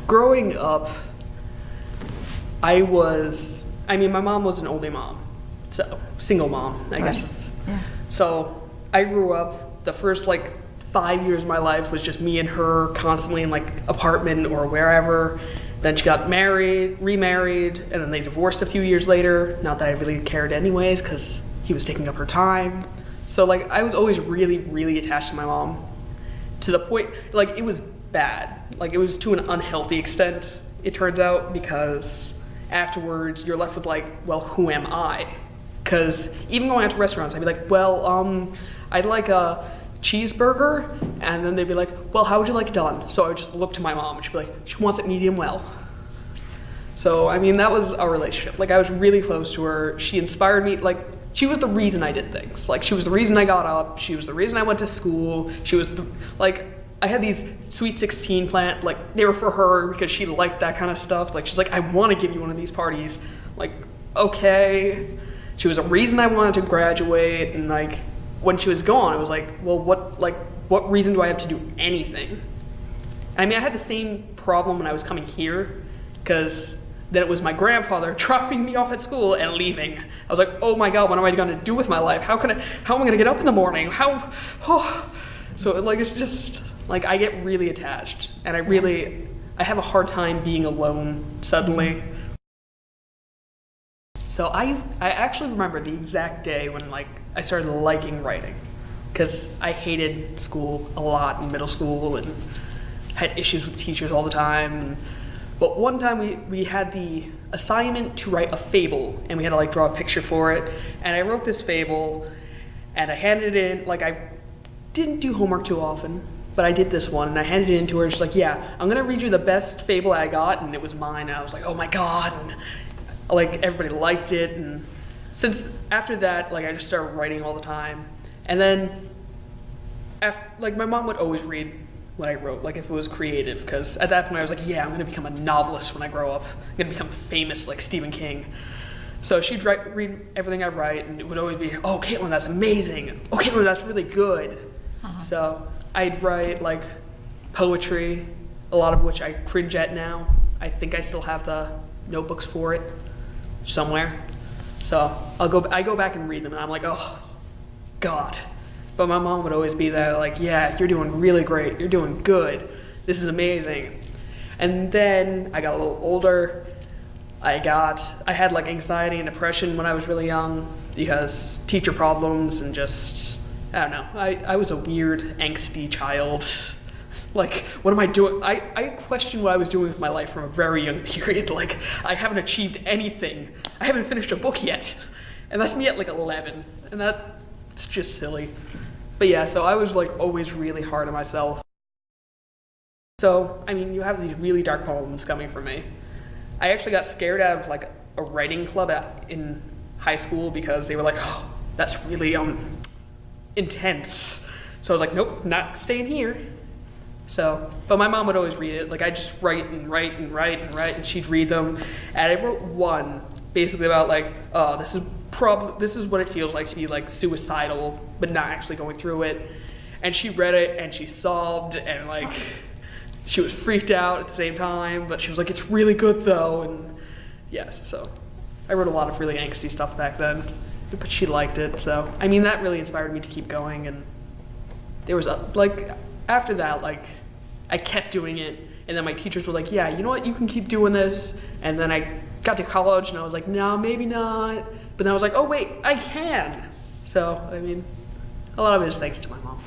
Growing up, my mom was an only mom, so single mom, I guess. Yeah. So I grew up, the first like 5 years of my life was just me and her constantly in like apartment or wherever. Then she got married, remarried, and then they divorced a few years later. Not that I really cared anyways, because he was taking up her time. So like I was always really, really attached to my mom, to the point, like it was bad. Like it was to an unhealthy extent, it turns out, because afterwards you're left with like, well, who am I? Because even going out to restaurants, I'd be like, well, I'd like a cheeseburger, and then they'd be like, well, how would you like it done? So I would just look to my mom, and she'd be like, she wants it medium well. So, I mean, that was our relationship. Like, I was really close to her. She inspired me, like, she was the reason I did things. Like, she was the reason I got up. She was the reason I went to school. She was, like, I had these Sweet 16 planned, like, they were for her because she liked that kind of stuff. Like, she's like, I want to give you one of these parties. Like, okay. She was a reason I wanted to graduate, and, like, when she was gone, it was like, well, what reason do I have to do anything? I mean, I had the same problem when I was coming here, because then it was my grandfather dropping me off at school and leaving. I was like, oh my God, what am I gonna do with my life? How am I gonna get up in the morning? So like, it's just, like, I get really attached, and I have a hard time being alone suddenly. So I actually remember the exact day when like I started liking writing, because I hated school a lot in middle school and had issues with teachers all the time. But one time we had the assignment to write a fable, and we had to like draw a picture for it. And I wrote this fable, and I handed it in. Like, I didn't do homework too often, but I did this one, and I handed it in to her. And she's like, yeah, I'm gonna read you the best fable I got, and it was mine. And I was like, oh my God. And like, everybody liked it, and after that, like, I just started writing all the time. And then, like, my mom would always read what I wrote, like, if it was creative, because at that point I was like, yeah, I'm gonna become a novelist when I grow up. I'm gonna become famous like Stephen King. So she'd read everything I write, and it would always be, oh, Caitlin, that's amazing. Oh, Caitlin, that's really good. So I'd write, like, poetry, a lot of which I cringe at now. I think I still have the notebooks for it somewhere. So I go back and read them, and I'm like, oh, God. But my mom would always be there like, yeah, you're doing really great. You're doing good. This is amazing. And then I got a little older. I had like anxiety and depression when I was really young because teacher problems and just, I don't know. I was a weird, angsty child. Like, what am I doing? I questioned what I was doing with my life from a very young period. Like, I haven't achieved anything. I haven't finished a book yet. And that's me at like 11. And that's just silly. But yeah, so I was like always really hard on myself. So, I mean, you have these really dark poems coming from me. I actually got scared out of like a writing club in high school because they were like, oh, that's really intense. So I was like, nope, not staying here. So, but my mom would always read it. Like, I just write, and she'd read them. And I wrote one basically about like, oh, this is what it feels like to be like suicidal, but not actually going through it. And she read it and she sobbed and like, she was freaked out at the same time, but she was like, it's really good though. And yes, so I wrote a lot of really angsty stuff back then, but she liked it. So, I mean, that really inspired me to keep going. And there was after that, like, I kept doing it, and then my teachers were like, yeah, you know what, you can keep doing this. And then I got to college, and I was like, no, maybe not. But then I was like, oh wait, I can. So, I mean, a lot of it is thanks to my mom.